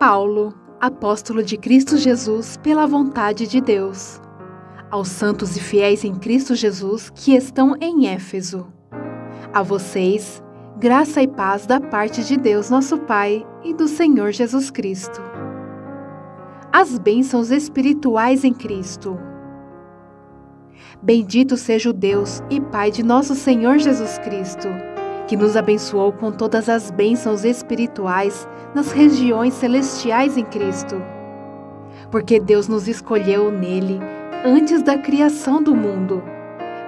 Paulo, apóstolo de Cristo Jesus pela vontade de Deus, aos santos e fiéis em Cristo Jesus que estão em Éfeso. A vocês, graça e paz da parte de Deus nosso Pai e do Senhor Jesus Cristo. As bênçãos espirituais em Cristo. Bendito seja o Deus e Pai de nosso Senhor Jesus Cristo, que nos abençoou com todas as bênçãos espirituais nas regiões celestiais em Cristo. Porque Deus nos escolheu nele antes da criação do mundo,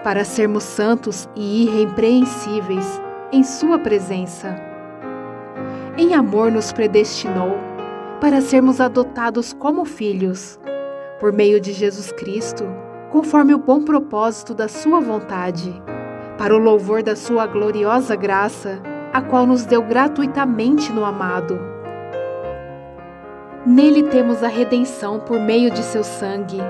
para sermos santos e irrepreensíveis em sua presença. Em amor nos predestinou para sermos adotados como filhos, por meio de Jesus Cristo, conforme o bom propósito da sua vontade, para o louvor da sua gloriosa graça, a qual nos deu gratuitamente no amado. Nele temos a redenção por meio de seu sangue,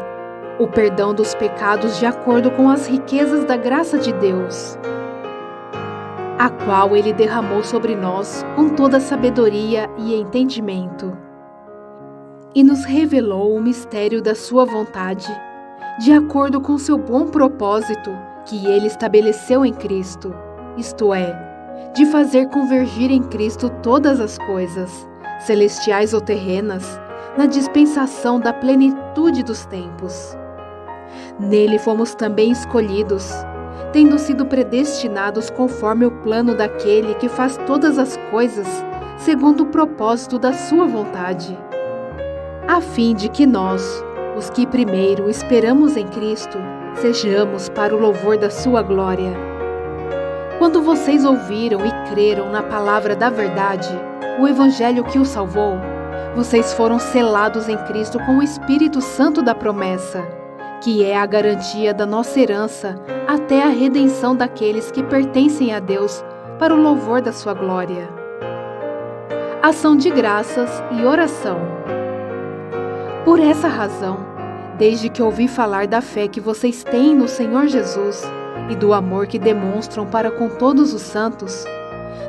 o perdão dos pecados de acordo com as riquezas da graça de Deus, a qual ele derramou sobre nós com toda sabedoria e entendimento, e nos revelou o mistério da sua vontade, de acordo com seu bom propósito que ele estabeleceu em Cristo, isto é, de fazer convergir em Cristo todas as coisas, celestiais ou terrenas, na dispensação da plenitude dos tempos. Nele fomos também escolhidos, tendo sido predestinados conforme o plano daquele que faz todas as coisas segundo o propósito da sua vontade, a fim de que nós, os que primeiro esperamos em Cristo, sejamos para o louvor da sua glória. Quando vocês ouviram e creram na palavra da verdade, o evangelho que os salvou, vocês foram selados em Cristo com o Espírito Santo da promessa, que é a garantia da nossa herança até a redenção daqueles que pertencem a Deus para o louvor da sua glória. Ação de graças e oração. Por essa razão, desde que ouvi falar da fé que vocês têm no Senhor Jesus e do amor que demonstram para com todos os santos,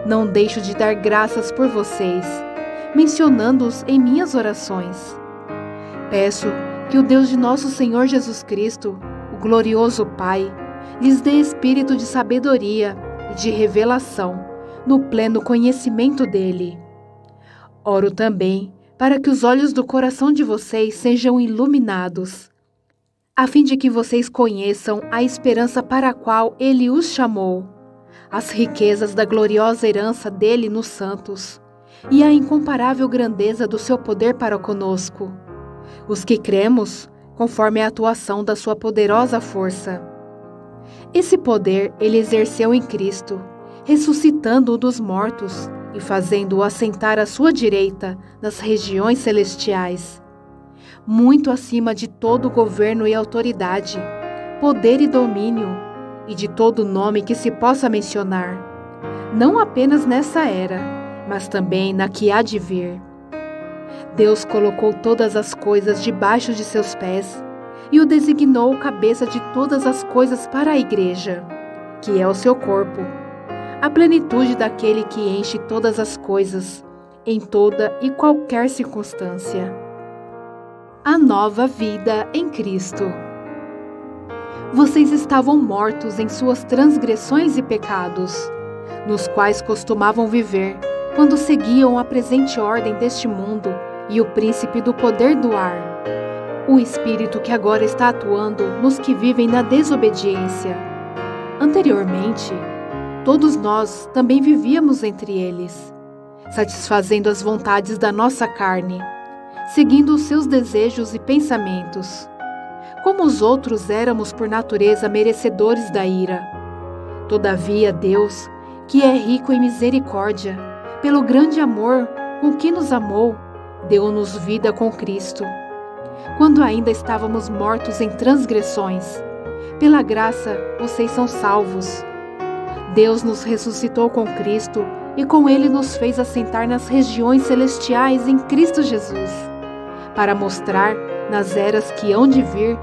não deixo de dar graças por vocês, mencionando-os em minhas orações. Peço que o Deus de nosso Senhor Jesus Cristo, o glorioso Pai, lhes dê espírito de sabedoria e de revelação no pleno conhecimento dele. Oro também para que os olhos do coração de vocês sejam iluminados, a fim de que vocês conheçam a esperança para a qual ele os chamou, as riquezas da gloriosa herança dele nos santos, e a incomparável grandeza do seu poder para conosco, os que cremos, conforme a atuação da sua poderosa força. Esse poder ele exerceu em Cristo, ressuscitando-o dos mortos e fazendo-o assentar à sua direita nas regiões celestiais, muito acima de todo governo e autoridade, poder e domínio, e de todo nome que se possa mencionar, não apenas nessa era, mas também na que há de vir. Deus colocou todas as coisas debaixo de seus pés e o designou cabeça de todas as coisas para a igreja, que é o seu corpo, a plenitude daquele que enche todas as coisas, em toda e qualquer circunstância. A nova vida em Cristo. Vocês estavam mortos em suas transgressões e pecados, nos quais costumavam viver, quando seguiam a presente ordem deste mundo e o príncipe do poder do ar, o espírito que agora está atuando nos que vivem na desobediência. Anteriormente, todos nós também vivíamos entre eles, satisfazendo as vontades da nossa carne, seguindo os seus desejos e pensamentos. Como os outros éramos por natureza merecedores da ira. Todavia Deus, que é rico em misericórdia, pelo grande amor com que nos amou, deu-nos vida com Cristo, quando ainda estávamos mortos em transgressões. Pela graça, vocês são salvos. Deus nos ressuscitou com Cristo e com Ele nos fez assentar nas regiões celestiais em Cristo Jesus, para mostrar, nas eras que hão de vir,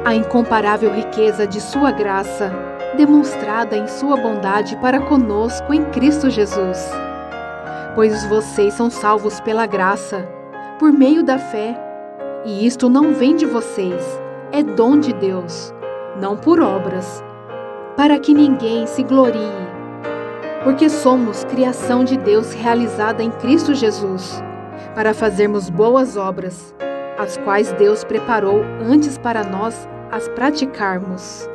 a incomparável riqueza de sua graça, demonstrada em sua bondade para conosco em Cristo Jesus. pois vocês são salvos pela graça, por meio da fé. E isto não vem de vocês, é dom de Deus, não por obras, para que ninguém se glorie. Porque somos criação de Deus realizada em Cristo Jesus, para fazermos boas obras, as quais Deus preparou antes para nós as praticarmos.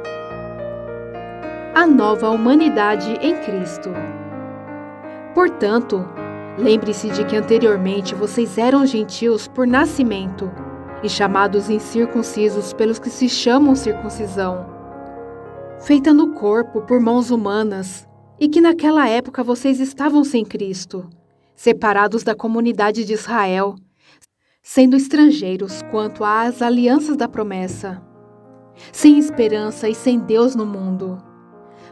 A nova humanidade em Cristo. Portanto, lembre-se de que anteriormente vocês eram gentios por nascimento e chamados incircuncisos pelos que se chamam circuncisão, feita no corpo por mãos humanas, e que naquela época vocês estavam sem Cristo, separados da comunidade de Israel, sendo estrangeiros quanto às alianças da promessa, sem esperança e sem Deus no mundo.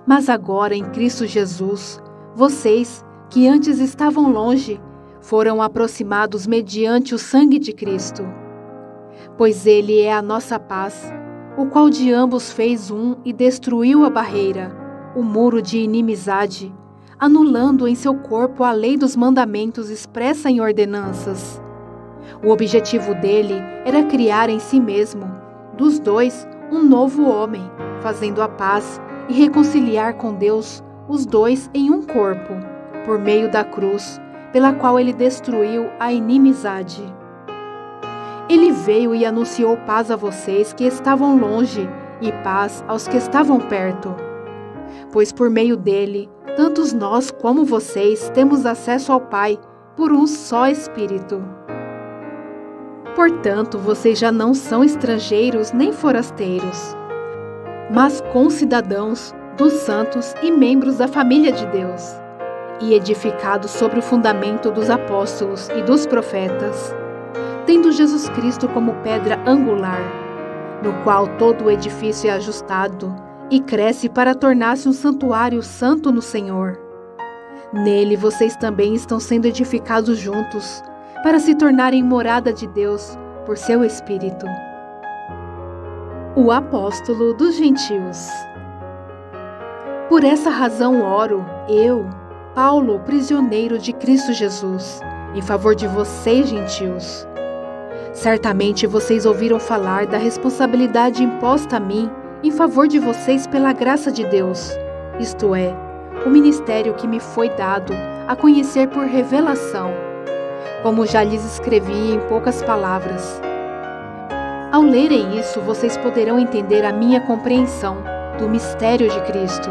Mas agora, em Cristo Jesus, vocês, que antes estavam longe, foram aproximados mediante o sangue de Cristo. Pois Ele é a nossa paz, o qual de ambos fez um e destruiu a barreira, o muro de inimizade, anulando em seu corpo a lei dos mandamentos expressa em ordenanças. O objetivo dele era criar em si mesmo, dos dois, um novo homem, fazendo a paz e reconciliar com Deus os dois em um corpo, por meio da cruz, pela qual ele destruiu a inimizade. Ele veio e anunciou paz a vocês que estavam longe e paz aos que estavam perto. Pois por meio dele, tanto nós como vocês temos acesso ao Pai por um só Espírito. Portanto, vocês já não são estrangeiros nem forasteiros, mas concidadãos dos santos e membros da família de Deus, e edificados sobre o fundamento dos apóstolos e dos profetas, tendo Jesus Cristo como pedra angular, no qual todo o edifício é ajustado e cresce para tornar-se um santuário santo no Senhor. Nele vocês também estão sendo edificados juntos, para se tornarem morada de Deus por seu Espírito. O apóstolo dos gentios. Por essa razão oro, eu, Paulo, prisioneiro de Cristo Jesus, em favor de vocês, gentios. Certamente vocês ouviram falar da responsabilidade imposta a mim em favor de vocês pela graça de Deus, isto é, o ministério que me foi dado a conhecer por revelação, como já lhes escrevi em poucas palavras. Ao lerem isso, vocês poderão entender a minha compreensão do mistério de Cristo.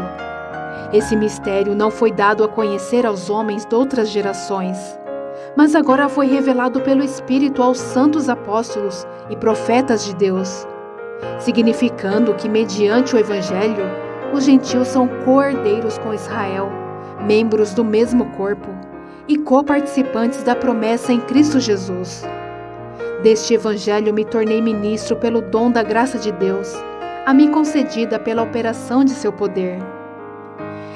Esse mistério não foi dado a conhecer aos homens de outras gerações, mas agora foi revelado pelo Espírito aos santos apóstolos e profetas de Deus, significando que, mediante o Evangelho, os gentios são co-herdeiros com Israel, membros do mesmo corpo e co-participantes da promessa em Cristo Jesus. Deste Evangelho me tornei ministro pelo dom da graça de Deus, a mim concedida pela operação de seu poder.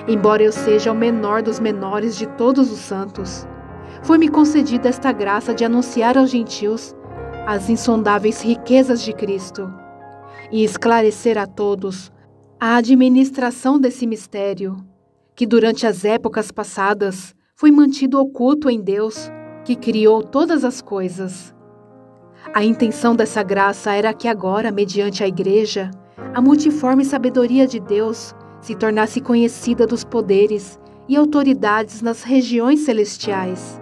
Embora eu seja o menor dos menores de todos os santos, foi-me concedida esta graça de anunciar aos gentios as insondáveis riquezas de Cristo e esclarecer a todos a administração desse mistério, que durante as épocas passadas foi mantido oculto em Deus, que criou todas as coisas. A intenção dessa graça era que agora, mediante a Igreja, a multiforme sabedoria de Deus se tornasse conhecida dos poderes e autoridades nas regiões celestiais,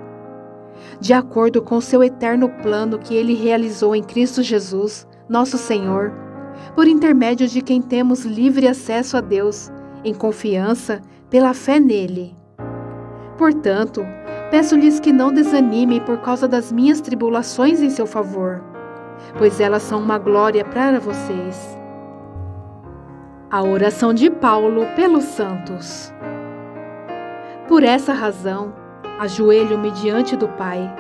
de acordo com seu eterno plano que ele realizou em Cristo Jesus, nosso Senhor, por intermédio de quem temos livre acesso a Deus, em confiança, pela fé nele. Portanto, peço-lhes que não desanimem por causa das minhas tribulações em seu favor, pois elas são uma glória para vocês. A oração de Paulo pelos santos. Por essa razão, ajoelho-me diante do Pai,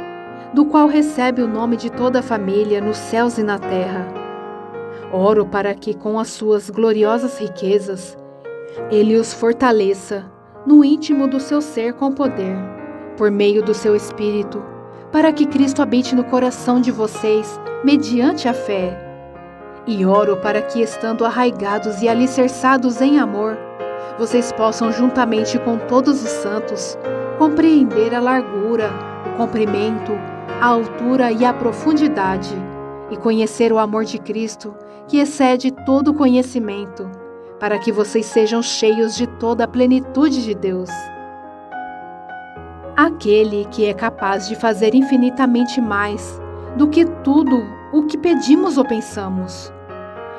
do qual recebe o nome de toda a família nos céus e na terra. Oro para que, com as suas gloriosas riquezas, Ele os fortaleça no íntimo do seu ser com poder, por meio do seu Espírito, para que Cristo habite no coração de vocês, mediante a fé. E oro para que, estando arraigados e alicerçados em amor, vocês possam, juntamente com todos os santos, compreender a largura, o comprimento, a altura e a profundidade, e conhecer o amor de Cristo, que excede todo conhecimento, para que vocês sejam cheios de toda a plenitude de Deus. Aquele que é capaz de fazer infinitamente mais do que tudo o que pedimos ou pensamos,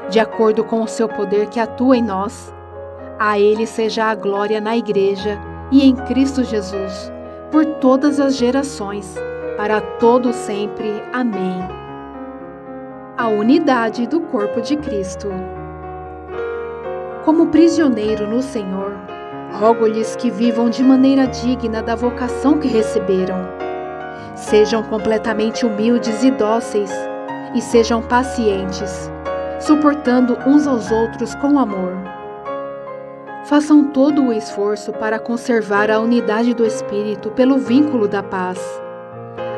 de acordo com o seu poder que atua em nós, a Ele seja a glória na Igreja e em Cristo Jesus, por todas as gerações, para todo sempre. Amém. A unidade do corpo de Cristo. Como prisioneiro no Senhor, rogo-lhes que vivam de maneira digna da vocação que receberam. Sejam completamente humildes e dóceis, e sejam pacientes, suportando uns aos outros com amor. Façam todo o esforço para conservar a unidade do Espírito pelo vínculo da paz.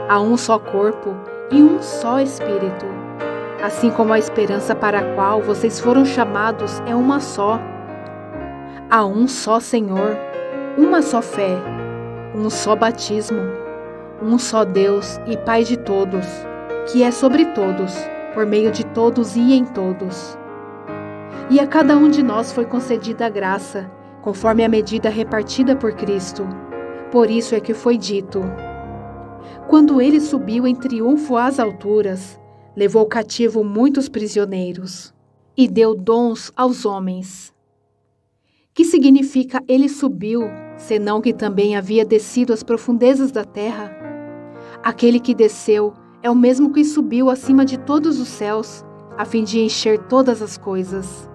Há um só corpo e um só Espírito, assim como a esperança para a qual vocês foram chamados é uma só. Há um só Senhor, uma só fé, um só batismo, um só Deus e Pai de todos, que é sobre todos, por meio de todos e em todos. E a cada um de nós foi concedida a graça, conforme a medida repartida por Cristo. Por isso é que foi dito: quando ele subiu em triunfo às alturas, levou cativo muitos prisioneiros e deu dons aos homens. Que significa ele subiu, senão que também havia descido às profundezas da terra? Aquele que desceu é o mesmo que subiu acima de todos os céus, a fim de encher todas as coisas.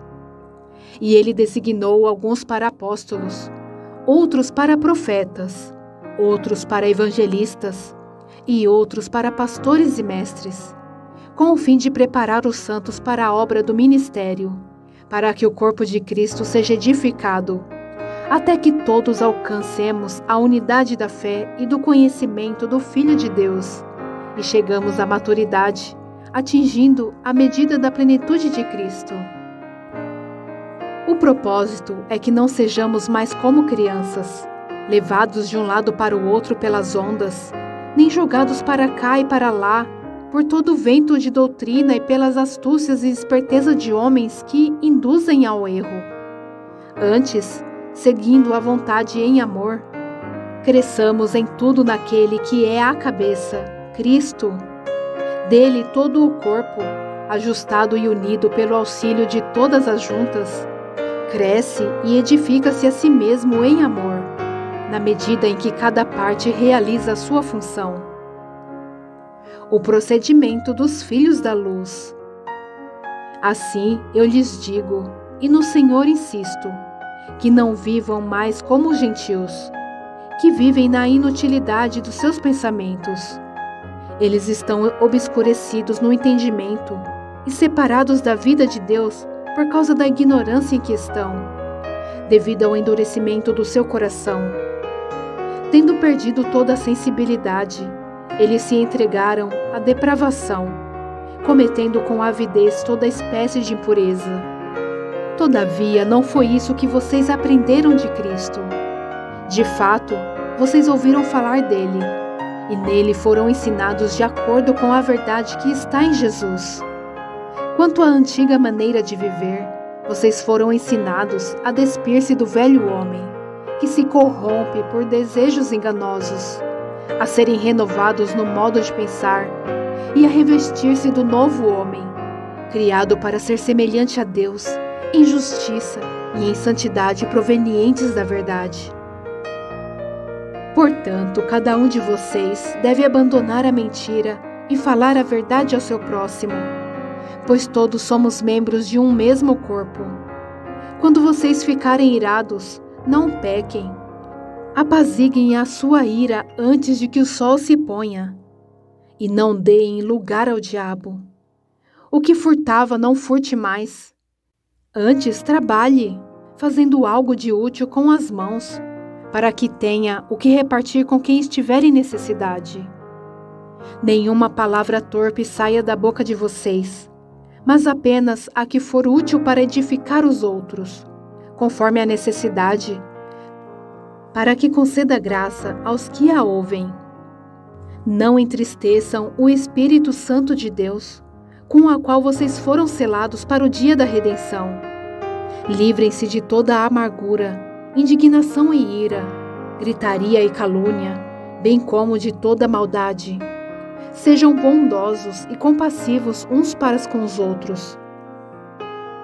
E ele designou alguns para apóstolos, outros para profetas, outros para evangelistas e outros para pastores e mestres, com o fim de preparar os santos para a obra do ministério, para que o corpo de Cristo seja edificado, até que todos alcancemos a unidade da fé e do conhecimento do Filho de Deus, e chegamos à maturidade, atingindo a medida da plenitude de Cristo. O propósito é que não sejamos mais como crianças, levados de um lado para o outro pelas ondas, nem jogados para cá e para lá, por todo o vento de doutrina e pelas astúcias e esperteza de homens que induzem ao erro. Antes, seguindo a vontade em amor, cresçamos em tudo naquele que é a cabeça, Cristo. Dele todo o corpo, ajustado e unido pelo auxílio de todas as juntas, cresce e edifica-se a si mesmo em amor, na medida em que cada parte realiza a sua função. O procedimento dos filhos da luz. Assim eu lhes digo, e no Senhor insisto, que não vivam mais como os gentios, que vivem na inutilidade dos seus pensamentos. Eles estão obscurecidos no entendimento e separados da vida de Deus por causa da ignorância em que estão, devido ao endurecimento do seu coração. Tendo perdido toda a sensibilidade, eles se entregaram à depravação, cometendo com avidez toda espécie de impureza. Todavia, não foi isso que vocês aprenderam de Cristo. De fato, vocês ouviram falar dele, e nele foram ensinados de acordo com a verdade que está em Jesus. Quanto à antiga maneira de viver, vocês foram ensinados a despir-se do velho homem, que se corrompe por desejos enganosos, a serem renovados no modo de pensar e a revestir-se do novo homem, criado para ser semelhante a Deus, em justiça e em santidade provenientes da verdade. Portanto, cada um de vocês deve abandonar a mentira e falar a verdade ao seu próximo, pois todos somos membros de um mesmo corpo. Quando vocês ficarem irados, não pequem. Apaziguem a sua ira antes de que o sol se ponha, e não deem lugar ao diabo. O que furtava, não furte mais. Antes, trabalhe, fazendo algo de útil com as mãos, para que tenha o que repartir com quem estiver em necessidade. Nenhuma palavra torpe saia da boca de vocês, mas apenas a que for útil para edificar os outros, conforme a necessidade, para que conceda graça aos que a ouvem. Não entristeçam o Espírito Santo de Deus, com a qual vocês foram selados para o dia da redenção. Livrem-se de toda a amargura, indignação e ira, gritaria e calúnia, bem como de toda maldade. Sejam bondosos e compassivos uns para com os outros,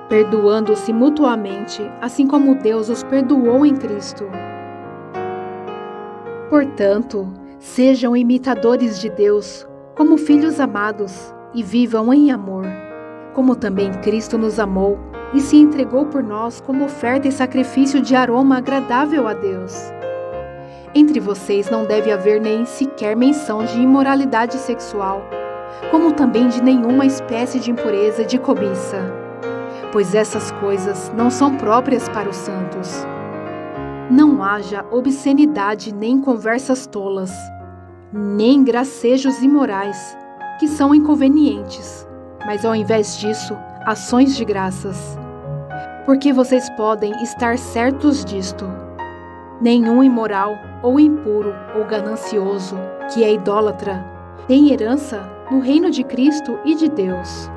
perdoando-se mutuamente, assim como Deus os perdoou em Cristo. Portanto, sejam imitadores de Deus, como filhos amados, e vivam em amor, como também Cristo nos amou e se entregou por nós como oferta e sacrifício de aroma agradável a Deus. Entre vocês não deve haver nem sequer menção de imoralidade sexual, como também de nenhuma espécie de impureza e de cobiça, pois essas coisas não são próprias para os santos. Não haja obscenidade nem conversas tolas, nem gracejos imorais, que são inconvenientes, mas ao invés disso, ações de graças. Porque vocês podem estar certos disto: nenhum imoral, ou impuro, ou ganancioso, que é idólatra, tem herança no reino de Cristo e de Deus.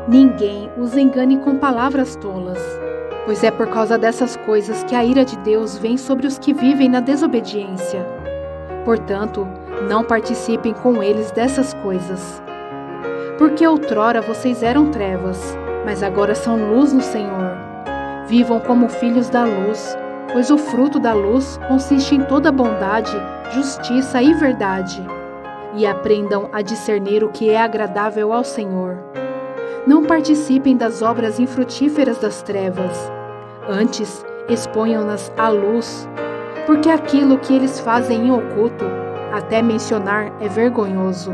Ninguém os engane com palavras tolas, pois é por causa dessas coisas que a ira de Deus vem sobre os que vivem na desobediência. Portanto, não participem com eles dessas coisas. Porque outrora vocês eram trevas, mas agora são luz no Senhor. Vivam como filhos da luz, pois o fruto da luz consiste em toda bondade, justiça e verdade. E aprendam a discernir o que é agradável ao Senhor. Não participem das obras infrutíferas das trevas. Antes, exponham-nas à luz, porque aquilo que eles fazem em oculto, até mencionar, é vergonhoso.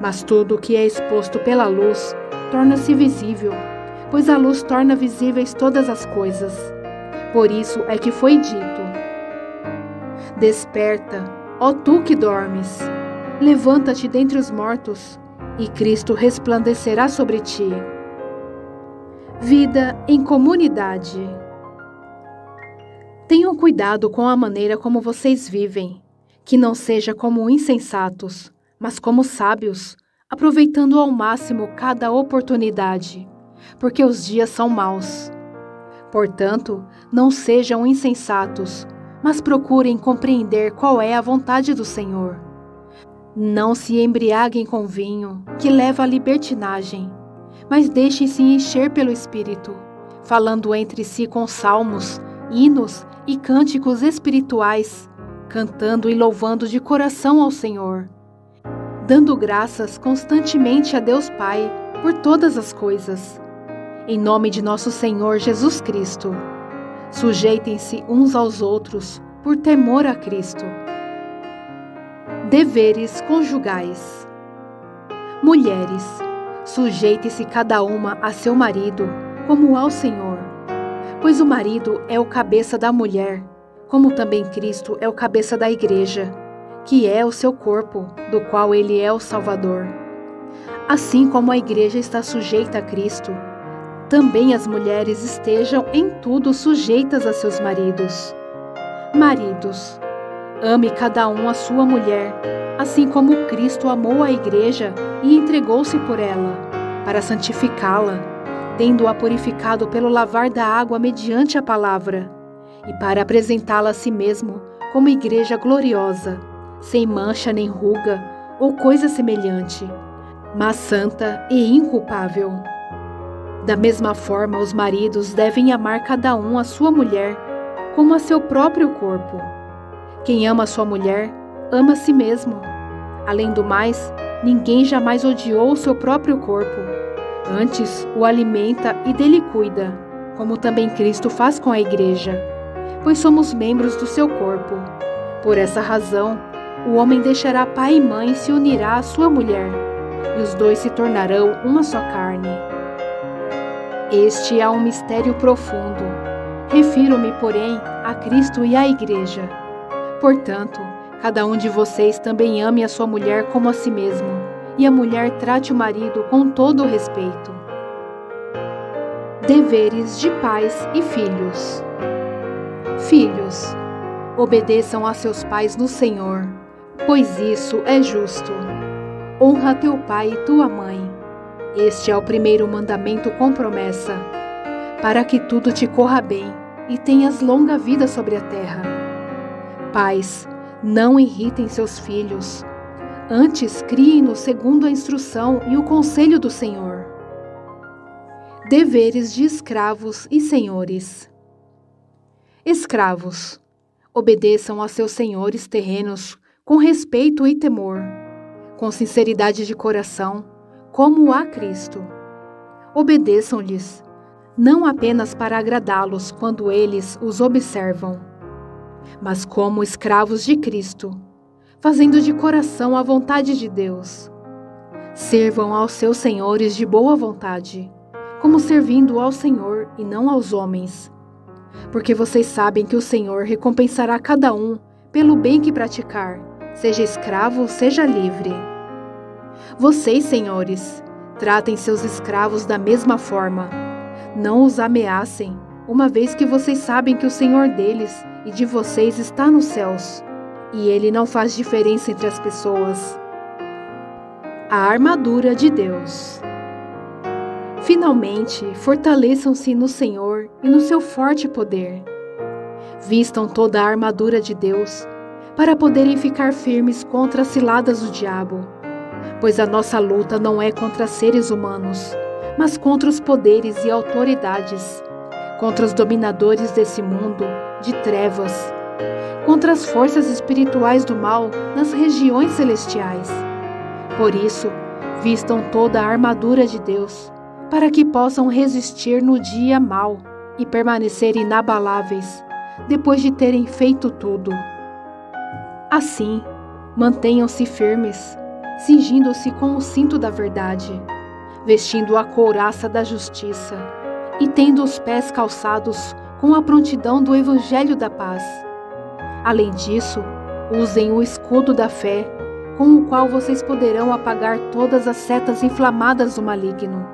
Mas tudo o que é exposto pela luz torna-se visível, pois a luz torna visíveis todas as coisas. Por isso é que foi dito: Desperta, ó tu que dormes, levanta-te dentre os mortos, e Cristo resplandecerá sobre ti. Vida em comunidade. Tenham cuidado com a maneira como vocês vivem, que não seja como insensatos, mas como sábios, aproveitando ao máximo cada oportunidade, porque os dias são maus. Portanto, não sejam insensatos, mas procurem compreender qual é a vontade do Senhor. Não se embriaguem com vinho, que leva à libertinagem, mas deixem-se encher pelo Espírito, falando entre si com salmos, hinos e cânticos espirituais, cantando e louvando de coração ao Senhor, dando graças constantemente a Deus Pai por todas as coisas, em nome de nosso Senhor Jesus Cristo. Sujeitem-se uns aos outros por temor a Cristo. Deveres conjugais. Mulheres, sujeite-se cada uma a seu marido, como ao Senhor. Pois o marido é o cabeça da mulher, como também Cristo é o cabeça da igreja, que é o seu corpo, do qual ele é o Salvador. Assim como a igreja está sujeita a Cristo, também as mulheres estejam em tudo sujeitas a seus maridos. Maridos, ame cada um a sua mulher, assim como Cristo amou a igreja e entregou-se por ela, para santificá-la, tendo-a purificado pelo lavar da água mediante a palavra, e para apresentá-la a si mesmo como igreja gloriosa, sem mancha nem ruga ou coisa semelhante, mas santa e inculpável. Da mesma forma, os maridos devem amar cada um a sua mulher, como a seu próprio corpo. Quem ama a sua mulher, ama a si mesmo. Além do mais, ninguém jamais odiou o seu próprio corpo. Antes, o alimenta e dele cuida, como também Cristo faz com a igreja, pois somos membros do seu corpo. Por essa razão, o homem deixará pai e mãe e se unirá à sua mulher, e os dois se tornarão uma só carne. Este é um mistério profundo. Refiro-me, porém, a Cristo e à igreja. Portanto, cada um de vocês também ame a sua mulher como a si mesmo, e a mulher trate o marido com todo o respeito. Deveres de pais e filhos. Filhos, Obedeçam a seus pais no Senhor, pois isso é justo. Honra teu pai e tua mãe. Este é o primeiro mandamento com promessa, para que tudo te corra bem e tenhas longa vida sobre a terra. Pais, não irritem seus filhos. Antes, criem-nos segundo a instrução e o conselho do Senhor. Deveres de escravos e senhores. Escravos, obedeçam a seus senhores terrenos com respeito e temor, com sinceridade de coração, como a Cristo. Obedeçam-lhes, não apenas para agradá-los quando eles os observam, mas como escravos de Cristo, fazendo de coração a vontade de Deus. Sirvam aos seus senhores de boa vontade, como servindo ao Senhor e não aos homens, porque vocês sabem que o Senhor recompensará cada um pelo bem que praticar, seja escravo, seja livre. Vocês, senhores, tratem seus escravos da mesma forma. Não os ameacem, uma vez que vocês sabem que o Senhor deles e de vocês está nos céus, e Ele não faz diferença entre as pessoas. A armadura de Deus. Finalmente, fortaleçam-se no Senhor e no seu forte poder. Vistam toda a armadura de Deus, para poderem ficar firmes contra as ciladas do diabo, pois a nossa luta não é contra seres humanos, mas contra os poderes e autoridades, contra os dominadores desse mundo de trevas, contra as forças espirituais do mal nas regiões celestiais. Por isso, vistam toda a armadura de Deus, para que possam resistir no dia mau e permanecer inabaláveis, depois de terem feito tudo. Assim, mantenham-se firmes, cingindo-se com o cinto da verdade, vestindo a couraça da justiça e tendo os pés calçados com a prontidão do Evangelho da paz. Além disso, usem o escudo da fé, com o qual vocês poderão apagar todas as setas inflamadas do maligno.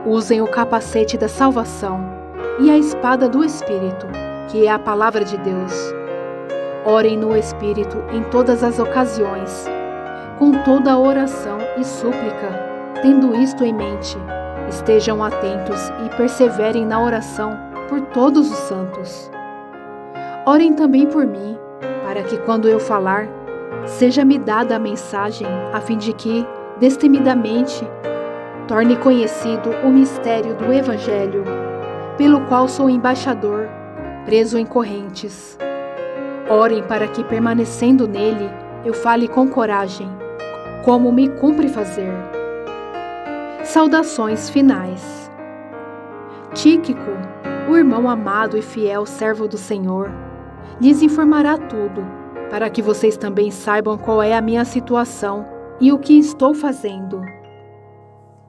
Usem o capacete da salvação e a espada do Espírito, que é a palavra de Deus. Orem no Espírito em todas as ocasiões, com toda a oração e súplica. Tendo isto em mente, estejam atentos e perseverem na oração por todos os santos. Orem também por mim, para que quando eu falar, seja-me dada a mensagem, a fim de que, destemidamente, torne conhecido o mistério do Evangelho, pelo qual sou embaixador, preso em correntes. Orem para que, permanecendo nele, eu fale com coragem, como me cumpre fazer. Saudações finais. Tíquico, o irmão amado e fiel servo do Senhor, lhes informará tudo, para que vocês também saibam qual é a minha situação e o que estou fazendo.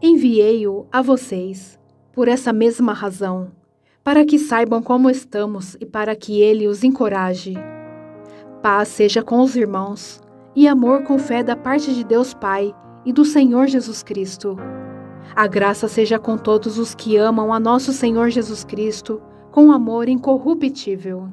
Enviei-o a vocês, por essa mesma razão, para que saibam como estamos e para que ele os encoraje. Paz seja com os irmãos, e amor com fé da parte de Deus Pai e do Senhor Jesus Cristo. A graça seja com todos os que amam a nosso Senhor Jesus Cristo, com amor incorruptível.